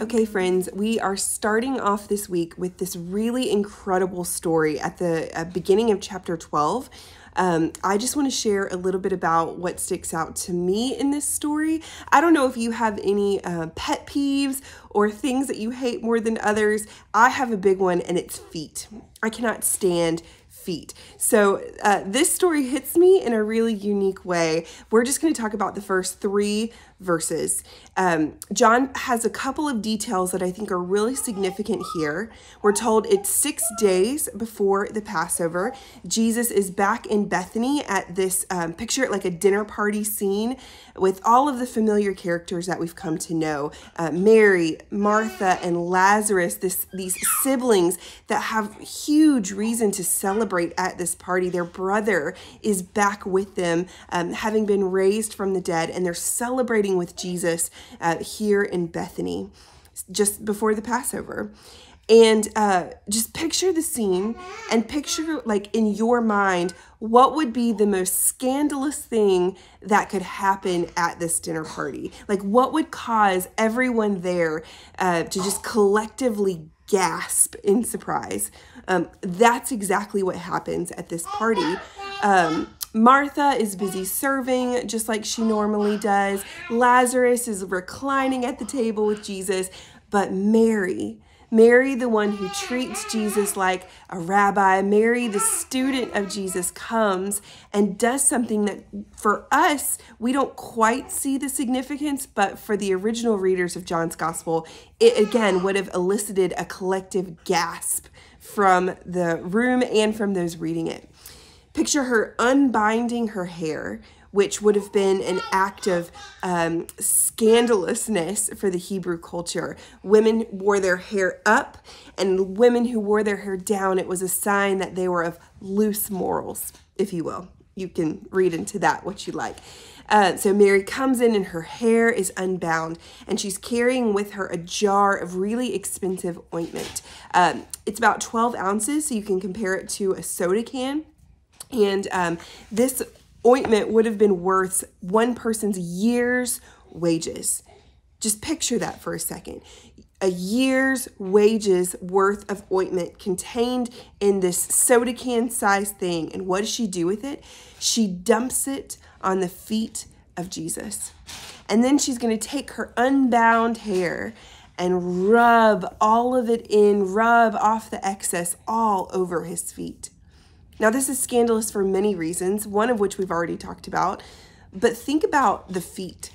Okay, friends, we are starting off this week with this really incredible story at the beginning of chapter 12. I just want to share a little bit about what sticks out to me in this story. I don't know if you have any pet peeves or things that you hate more than others. I have a big one, and it's feet. I cannot stand feet. So this story hits me in a really unique way. We're just going to talk about the first 3 verses. John has a couple of details that I think are really significant here. We're told it's 6 days before the Passover. Jesus is back in Bethany at this, picture it like a dinner party scene with all of the familiar characters that we've come to know. Mary, Martha, and Lazarus, these siblings that have huge reason to celebrate at this party. Their brother is back with them, having been raised from the dead, and they're celebrating with Jesus here in Bethany just before the Passover. And just picture the scene and picture, like, in your mind, what would be the most scandalous thing that could happen at this dinner party? Like, what would cause everyone there to just collectively gasp in surprise? That's exactly what happens at this party. Martha is busy serving just like she normally does. Lazarus is reclining at the table with Jesus. But Mary, the one who treats Jesus like a rabbi, Mary, the student of Jesus, comes and does something that for us, we don't quite see the significance, but for the original readers of John's gospel, it again would have elicited a collective gasp from the room and from those reading it. Picture her unbinding her hair, which would have been an act of scandalousness for the Hebrew culture. Women wore their hair up, and women who wore their hair down, it was a sign that they were of loose morals, if you will. You can read into that what you like. So Mary comes in and her hair is unbound, and she's carrying with her a jar of really expensive ointment. It's about 12 ounces, so you can compare it to a soda can. And this ointment would have been worth one person's year's wages. Just picture that for a second. A year's wages worth of ointment contained in this soda can sized thing. And what does she do with it? She dumps it on the feet of Jesus. And then she's going to take her unbound hair and rub all of it in, rub off the excess all over his feet. Now, this is scandalous for many reasons, one of which we've already talked about, but think about the feet.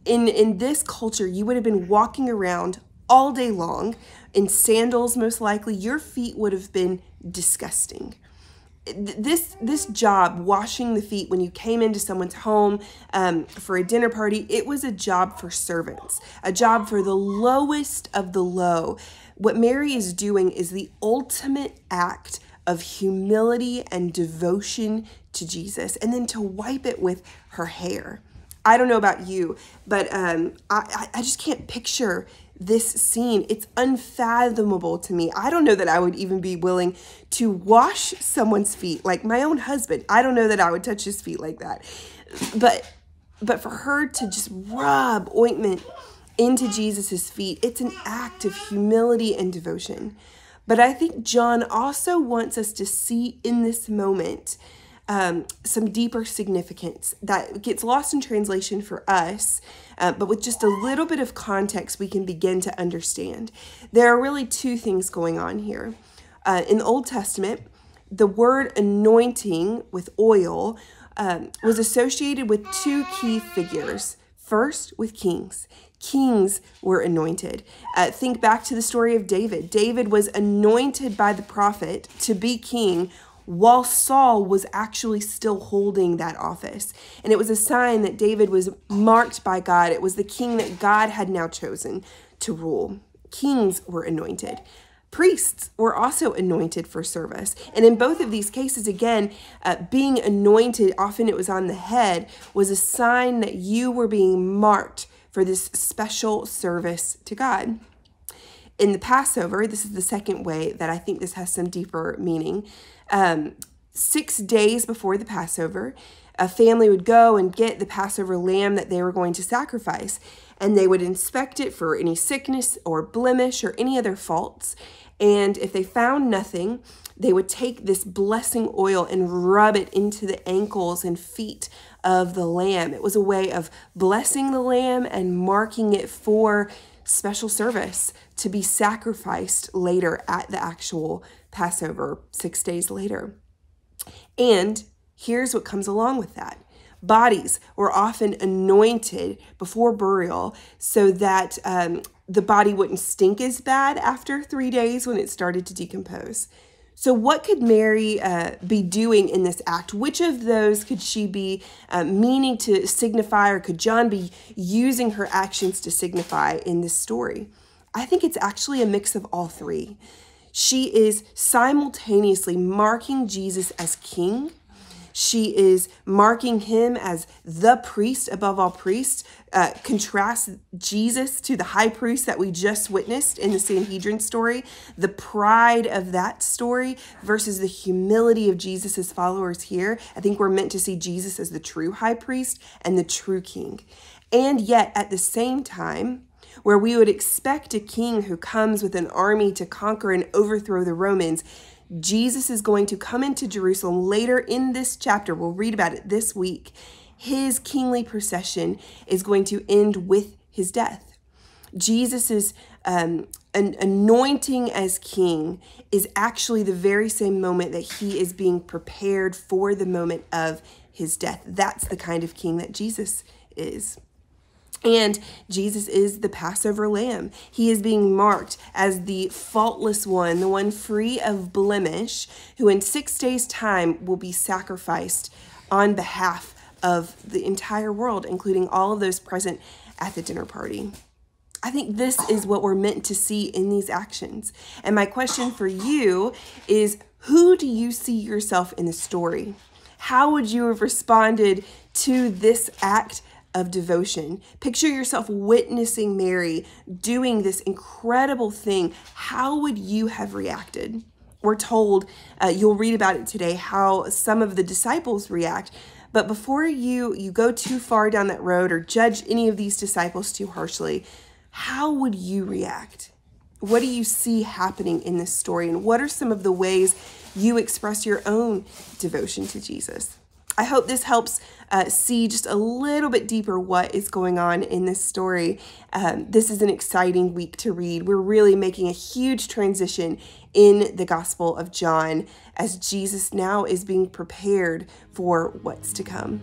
In this culture, you would have been walking around all day long in sandals, most likely. Your feet would have been disgusting. This job, washing the feet when you came into someone's home for a dinner party, it was a job for servants, a job for the lowest of the low. What Mary is doing is the ultimate act of humility and devotion to Jesus, and then to wipe it with her hair. I don't know about you, but I just can't picture this scene. It's unfathomable to me. I don't know that I would even be willing to wash someone's feet, like my own husband. I don't know that I would touch his feet like that. But for her to just rub ointment into Jesus's feet, it's an act of humility and devotion. But I think John also wants us to see in this moment some deeper significance that gets lost in translation for us, but with just a little bit of context, we can begin to understand. There are really 2 things going on here. In the Old Testament, the word anointing with oil was associated with 2 key figures. First, with kings. Kings were anointed. Think back to the story of David. David was anointed by the prophet to be king while Saul was actually still holding that office. And it was a sign that David was marked by God. It was the king that God had now chosen to rule. Kings were anointed. Priests were also anointed for service. And in both of these cases, again, being anointed, often it was on the head, was a sign that you were being marked for this special service to God. In the Passover, this is the second way that I think this has some deeper meaning. 6 days before the Passover, a family would go and get the Passover lamb that they were going to sacrifice, and they would inspect it for any sickness or blemish or any other faults. And if they found nothing, they would take this blessing oil and rub it into the ankles and feet of the lamb. It was a way of blessing the lamb and marking it for special service to be sacrificed later at the actual Passover 6 days later. And here's what comes along with that. Bodies were often anointed before burial so that the body wouldn't stink as bad after 3 days when it started to decompose. So what could Mary be doing in this act? Which of those could she be meaning to signify, or could John be using her actions to signify in this story? I think it's actually a mix of all three. She is simultaneously marking Jesus as king. She is marking him as the priest above all priests. Contrasts Jesus to the high priest that we just witnessed in the Sanhedrin story. The pride of that story versus the humility of Jesus's followers here. I think we're meant to see Jesus as the true high priest and the true king. And yet at the same time, where we would expect a king who comes with an army to conquer and overthrow the Romans, Jesus is going to come into Jerusalem later in this chapter. We'll read about it this week. His kingly procession is going to end with his death. Jesus's anointing as king is actually the very same moment that he is being prepared for the moment of his death. That's the kind of king that Jesus is. And Jesus is the Passover lamb. He is being marked as the faultless one, the one free of blemish, who in 6 days' time will be sacrificed on behalf of the entire world, including all of those present at the dinner party. I think this is what we're meant to see in these actions. And my question for you is, who do you see yourself in the story? How would you have responded to this act of devotion? Picture yourself witnessing Mary doing this incredible thing. How would you have reacted? We're told, you'll read about it today, how some of the disciples react. But before you go too far down that road or judge any of these disciples too harshly, how would you react? What do you see happening in this story? And what are some of the ways you express your own devotion to Jesus? I hope this helps see just a little bit deeper what is going on in this story. This is an exciting week to read. We're really making a huge transition in the Gospel of John as Jesus now is being prepared for what's to come.